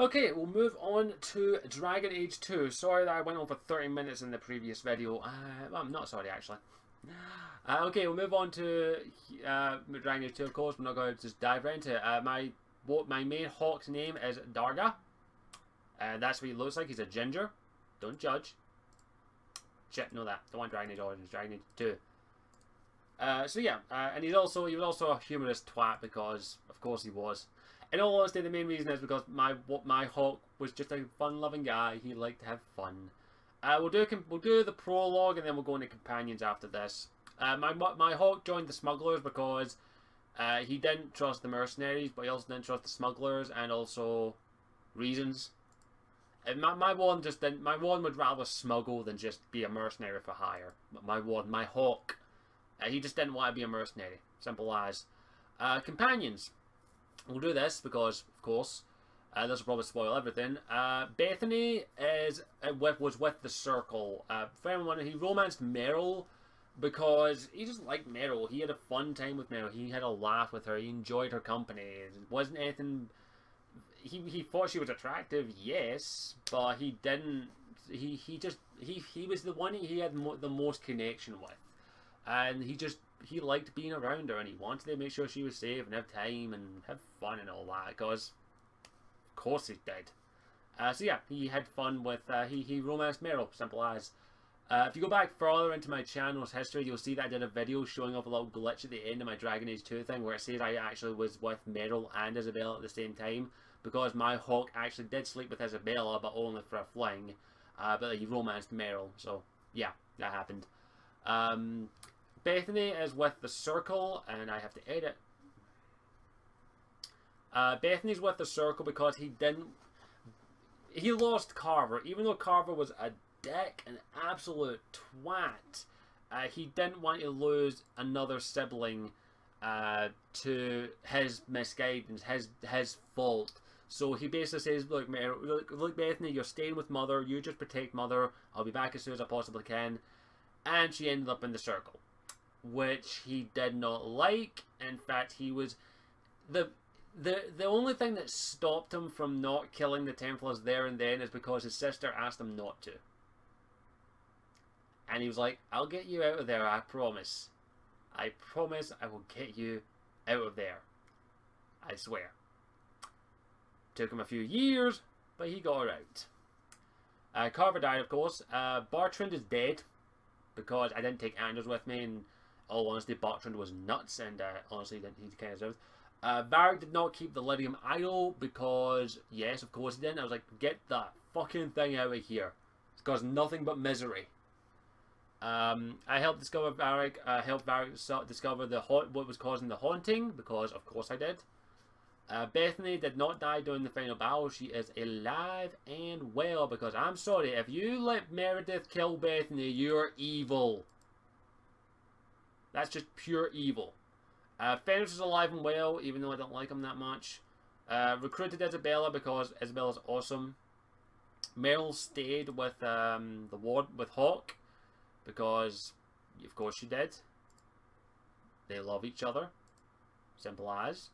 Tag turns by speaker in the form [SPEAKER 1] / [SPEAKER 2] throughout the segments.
[SPEAKER 1] Okay, we'll move on to Dragon Age 2. Sorry that I went on for 30 minutes in the previous video. Well, I'm not sorry, actually. Okay, we'll move on to Dragon Age 2, of course. We're not going to just dive right into it. My main Hawk's name is Darga. That's what he looks like. He's a ginger. Don't judge. Shit, know that. Don't want Dragon Age Origins. Dragon Age 2. So yeah, and he was also a humorous twat because, of course, he was. In all honesty, the main reason is because my Hawk was just a fun-loving guy. He liked to have fun. We'll do the prologue and then we'll go into companions after this. My Hawk joined the smugglers because he didn't trust the mercenaries, but he also didn't trust the smugglers, and also reasons. And my one would rather smuggle than just be a mercenary for hire. My Hawk, he just didn't want to be a mercenary. Simple as. Companions. We'll do this because, of course, this will probably spoil everything. Bethany was with the Circle. For anyone, he romanced Meryl because he just liked Meryl. He had a fun time with Meryl. He had a laugh with her. He enjoyed her company. It wasn't anything. He thought she was attractive, yes, but he didn't. He was the one he had the most connection with, and he liked being around her, and he wanted to make sure she was safe and have time and have fun and all that, because of course he did. So yeah, he had fun with, he romanced Meryl, simple as. If you go back further into my channel's history, you'll see that I did a video showing off a little glitch at the end of my Dragon Age 2 thing, where it says I actually was with Meryl and Isabella at the same time, because my Hawk actually did sleep with Isabella, but only for a fling, but he romanced Meryl, so yeah, that happened. Bethany is with the Circle, and I have to edit. Bethany's with the Circle because he lost Carver. Even though Carver was a dick, an absolute twat, he didn't want to lose another sibling to his misguidance, his fault. So he basically says, look, Bethany, you're staying with Mother, you just protect Mother, I'll be back as soon as I possibly can. And she ended up in the Circle, which he did not like. In fact, he was the only thing that stopped him from not killing the Templars there and then is because his sister asked him not to. And he was like, I'll get you out of there, I promise. I promise I will get you out of there. I swear. Took him a few years, but he got her out. Carver died, of course. Bartrand is dead, because I didn't take Anders with me, and all honesty, Bartrand was nuts, and honestly, he kind of deserved. Varric did not keep the Lydium idol, because, yes, of course he didn't. I was like, get that fucking thing out of here. It's caused nothing but misery. I helped discover Varric, discover what was causing the haunting, because, of course, I did. Bethany did not die during the final battle. She is alive and well, because I'm sorry, if you let Meredith kill Bethany, you're evil. That's just pure evil. Fenris is alive and well, even though I don't like him that much. Recruited Isabella because Isabella's awesome. Meryl stayed with the ward with Hawk because, of course, she did. They love each other. Simple as.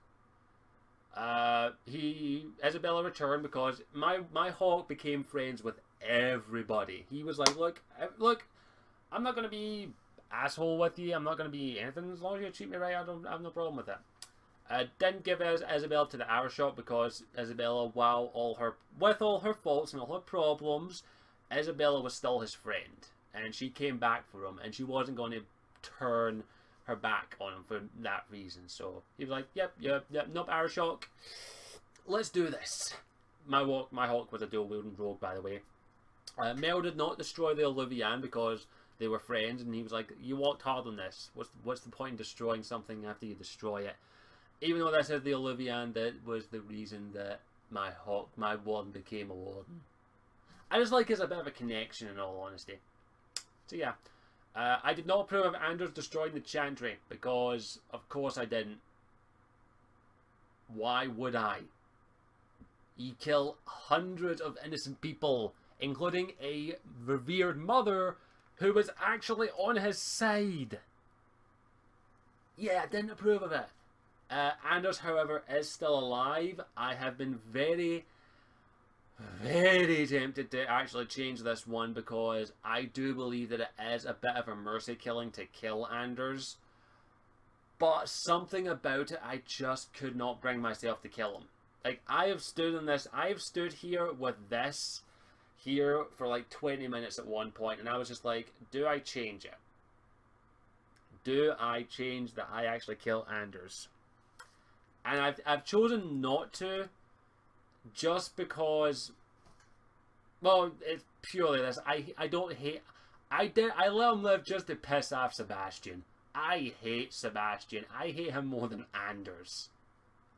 [SPEAKER 1] Isabella returned because my Hawk became friends with everybody. He was like, look, I'm not gonna be asshole with you. I'm not gonna be anything as long as you treat me right. I have no problem with that. Didn't give Isabella to the Arishok because Isabella, with all her faults and all her problems, Isabella was still his friend, and she came back for him, and she wasn't going to turn her back on him for that reason. So he was like, yep, nope, Arishok, let's do this. My Hawk was a dual wielding rogue, by the way. Mel did not destroy the Olivian because they were friends, and he was like, you worked hard on this. What's the point in destroying something after you destroy it? Even though this is the Olivian, that was the reason that my warden became a warden. I just like it's a bit of a connection, in all honesty. So yeah. I did not approve of Anders destroying the Chantry, because, of course, I didn't. Why would I? You kill hundreds of innocent people, including a revered mother who was actually on his side. Yeah, I didn't approve of it. Anders, however, is still alive. I have been very very tempted to actually change this one because I do believe that it is a bit of a mercy killing to kill Anders. But something about it, I just could not bring myself to kill him. Like, I have stood in this, I have stood here with this here for like 20 minutes at one point, and I was just like, do I change it? Do I change that I actually kill Anders? And I've chosen not to, just because, well, it's purely this. I don't hate, I let him live just to piss off Sebastian. I hate Sebastian. I hate him more than Anders,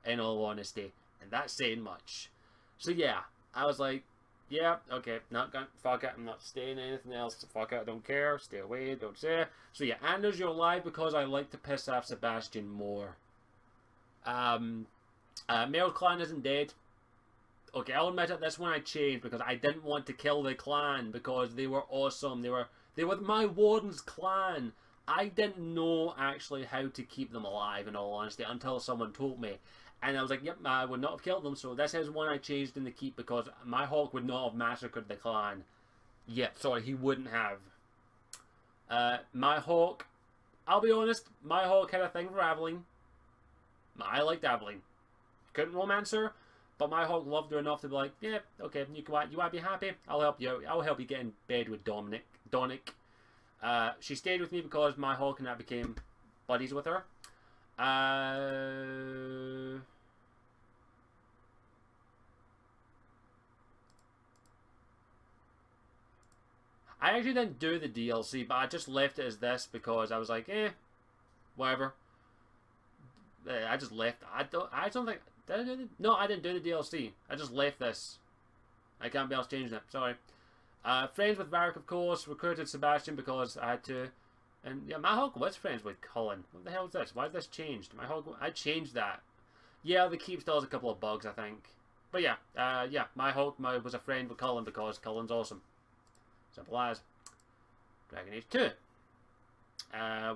[SPEAKER 1] in all honesty, and that's saying much. So yeah, I was like, yeah, okay, not gonna, fuck it, I'm not staying anything else, fuck it, I don't care, stay away, don't say. So yeah, Anders, you're alive because I like to piss off Sebastian more. Merle clan isn't dead. Okay, I'll admit it, this one I changed because I didn't want to kill the clan because they were awesome, they were my warden's clan. I didn't know actually how to keep them alive, in all honesty, until someone told me. And I was like, yep, I would not have killed them. So this is one I changed in the keep because my Hawk would not have massacred the clan. Yep, sorry, he wouldn't have. My Hawk, I'll be honest, my Hawk had a thing for Aveline. I liked Aveline. Couldn't romance her, but my Hawk loved her enough to be like, yeah, okay, you want to be happy? I'll help you out. I'll help you get in bed with Donick. She stayed with me because my Hawk and I became buddies with her. I actually didn't do the DLC, but I just left it as this because I was like, whatever. I just left. I don't think. Did I do the, no, I didn't do the DLC. I just left this. I can't be else changing it. Sorry. Friends with Varric, of course. Recruited Sebastian because I had to. And yeah, my Hawk was friends with Cullen. What the hell is this? Why is this changed? My Hawk, I changed that. Yeah, the keep still has a couple of bugs, I think. But yeah, yeah, my Hawk was a friend with Cullen because Cullen's awesome. Simple as. Dragon Age 2.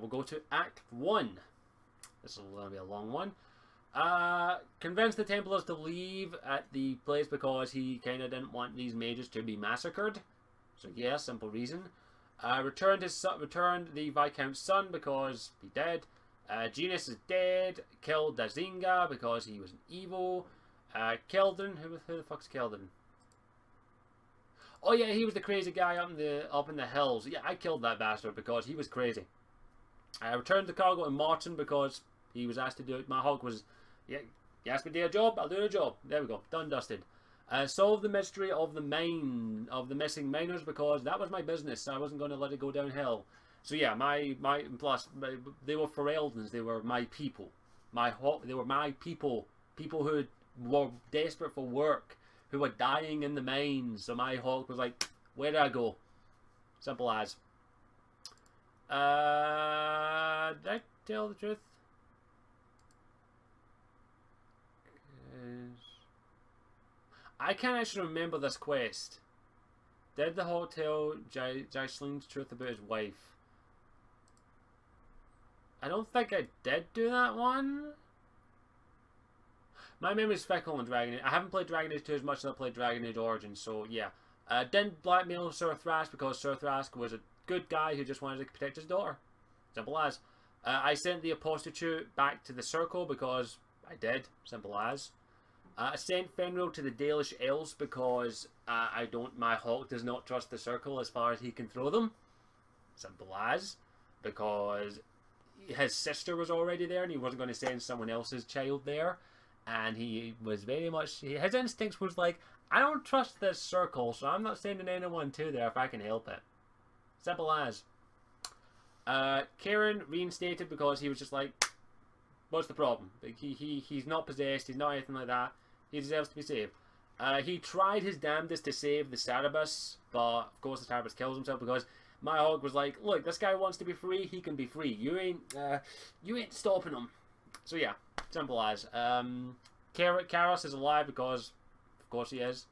[SPEAKER 1] We'll go to Act 1. This is going to be a long one. Convinced the Templars to leave at the place because he kind of didn't want these mages to be massacred. So yeah, simple reason. Returned the Viscount's son because he dead. Genus is dead. Killed Dazinga because he was an evil. Keldon, who the fuck's Keldon? Oh yeah, he was the crazy guy up in the hills. Yeah, I killed that bastard because he was crazy. I returned the cargo to Martin because he was asked to do it. My Hawk was, yeah, you asked me to do a job, I'll do a job. There we go, done, dusted. Solve the mystery of the missing miners because that was my business. I wasn't going to let it go downhill. So yeah, plus they were Ferelden's. They were my people. They were my people. People who were desperate for work, who were dying in the mines. So my Hawk was like, where do I go? Simple as. Did I tell the truth? I can't actually remember this quest. Did the Hawk tell Jaisling's truth about his wife? I don't think I did do that one. My memory's fickle on Dragon Age. I haven't played Dragon Age 2 as much as I played Dragon Age Origins, so yeah. Didn't blackmail Sir Thrask because Sir Thrask was a good guy who just wanted to protect his daughter. Simple as. I sent the Apostatute back to the Circle because I did. Simple as. I sent Fenrir to the Dalish Elves because my Hawk does not trust the Circle as far as he can throw them. Simple as. Because his sister was already there and he wasn't going to send someone else's child there. And he was very much, his instincts was like, I don't trust this Circle, so I'm not sending anyone to there if I can help it. Simple as. Kieran reinstated because he was just like, what's the problem? Like, he's not possessed, he's not anything like that. He deserves to be saved. He tried his damnedest to save the Cerberus, but of course the Cerberus kills himself because my Hawk was like, look, this guy wants to be free, he can be free. You ain't stopping him. So yeah, simple as. Karos is alive because, of course he is.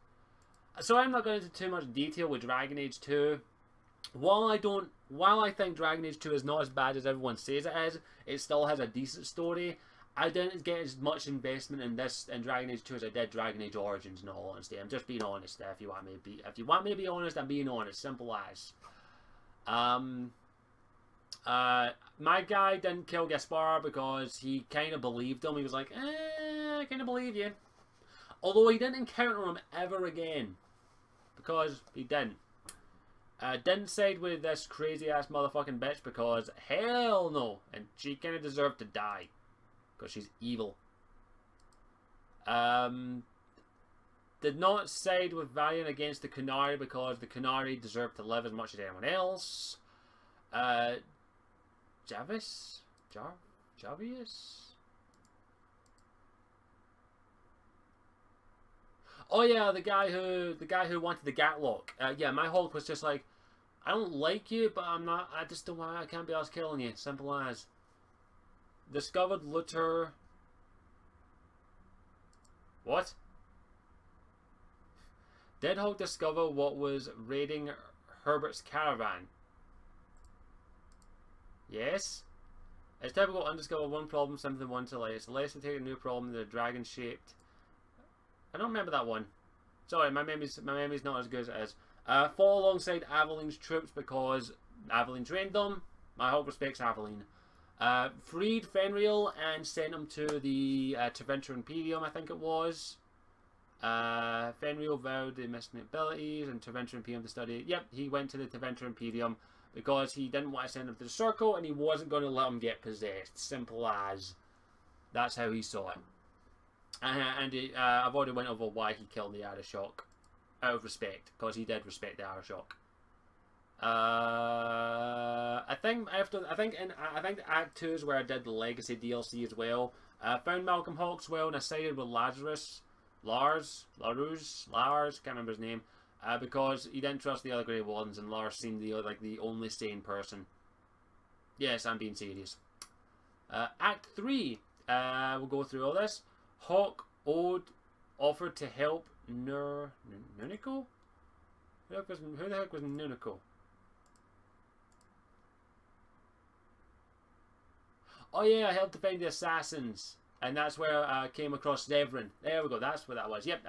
[SPEAKER 1] So I'm not going into too much detail with Dragon Age 2. While I think Dragon Age 2 is not as bad as everyone says it is, it still has a decent story. I didn't get as much investment in this in Dragon Age 2 as I did Dragon Age Origins. In all honesty, I'm just being honest. If you want me to be honest, I'm being honest. Simple as. My guy didn't kill Gaspar because he kind of believed him. He was like, I kind of believe you. Although he didn't encounter him ever again. Because he didn't. Didn't side with this crazy ass motherfucking bitch because hell no. And she kind of deserved to die. Because she's evil. Did not side with Valiant against the Qunari because the Qunari deserved to live as much as anyone else. Javius? Oh yeah, the guy who wanted the Gatlock. Yeah, my Hulk was just like, I don't like you, but I just don't want, I can't be asked killing you. Simple as. Discovered looter. What? Did Hulk discover what was raiding Herbert's caravan? Yes. It's difficult to undiscover one problem, something one to light. It's less to take a new problem than a dragon shaped. I don't remember that one. Sorry, my memory's not as good as it is. Fall alongside Aveline's troops because Aveline trained them. My Hulk respects Aveline. Freed Fenrir and sent him to the Tevinter Imperium, I think it was. Fenrir vowed the missing abilities and Tevinter Imperium to study. Yep, he went to the Tevinter Imperium because he didn't want to send him to the Circle and he wasn't going to let him get possessed. Simple as. That's how he saw it. And I've already went over why he killed the Arishok. Out of respect, because he did respect the Arishok. I think Act 2 is where I did the Legacy DLC as well. I found Malcolm Hawkswell and I sided with Lars, can't remember his name, because he didn't trust the other Grey Wardens, and Lars seemed the only sane person. Yes, I'm being serious. Act 3, we'll go through all this. Hawk offered to help Nuniko? Who the heck was Nuniko? Oh yeah, I helped to find the assassins. And that's where I came across Zevran. There we go, that's what that was. Yep,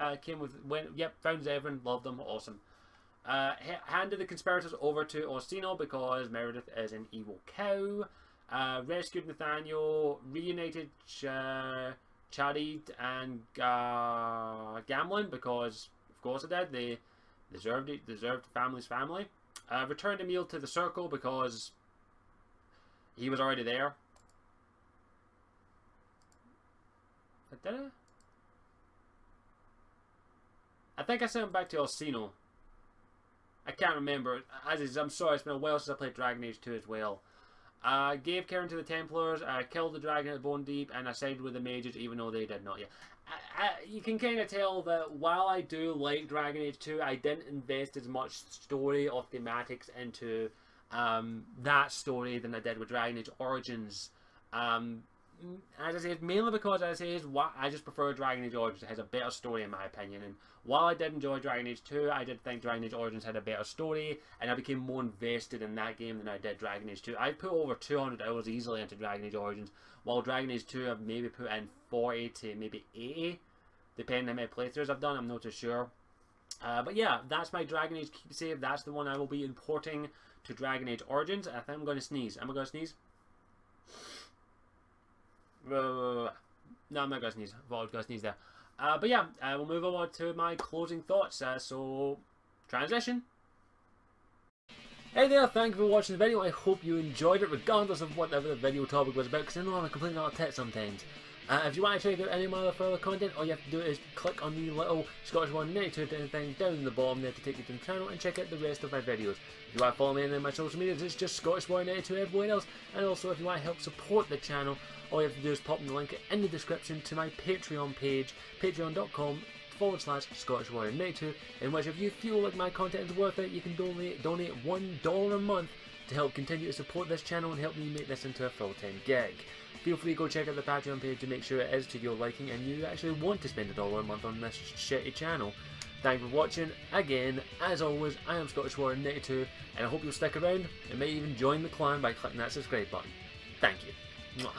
[SPEAKER 1] found Zevran, loved them, awesome. Handed the conspirators over to Orsino because Meredith is an evil cow. Rescued Nathaniel, reunited Charid and Gamlin because, of course, I did. They deserved family's family. Returned Emil to the Circle because he was already there. Did I? I think I sent him back to Orsino. I can't remember. I'm sorry, it's been a while since I played Dragon Age 2 as well. Gave Karen to the Templars, killed the dragon at Bone Deep, and I sided with the mages even though they did not yet. You can kind of tell that while I do like Dragon Age 2, I didn't invest as much story or thematics into that story than I did with Dragon Age Origins. As I said, mainly because I just prefer Dragon Age Origins. It has a better story in my opinion, and while I did enjoy Dragon Age 2, I did think Dragon Age Origins had a better story, and I became more invested in that game than I did Dragon Age 2. I put over 200 hours easily into Dragon Age Origins, while Dragon Age 2 I've maybe put in 40 to maybe 80, depending on how many playthroughs I've done, I'm not too sure. But yeah, that's my Dragon Age keep save. That's the one I will be importing to Dragon Age Origins. I think I'm going to sneeze. Am I going to sneeze? No, I'm not going to sneeze. I thought I was going to sneeze there. But yeah, we'll move on to my closing thoughts. So, transition. Hey there, thank you for watching the video. I hope you enjoyed it, regardless of whatever the video topic was about, because I know I'm a complete lot of tit sometimes. If you want to check out any of my other further content, all you have to do is click on the little Scottish Warrior 92 thing down in the bottom there to take you to the channel and check out the rest of my videos. If you want to follow me on my social medias, it's just Scottish Warrior 92 everywhere else. And also, if you want to help support the channel, all you have to do is pop in the link in the description to my Patreon page, patreon.com/Scottish Warrior 92, in which if you feel like my content is worth it, you can donate $1 a month to help continue to support this channel and help me make this into a full-time gig. Feel free to go check out the Patreon page to make sure it is to your liking and you actually want to spend $1 a month on this shitty channel. Thank you for watching. Again, as always, I am Scottish Warrior 92, and I hope you'll stick around and may even join the clan by clicking that subscribe button. Thank you. Mwah.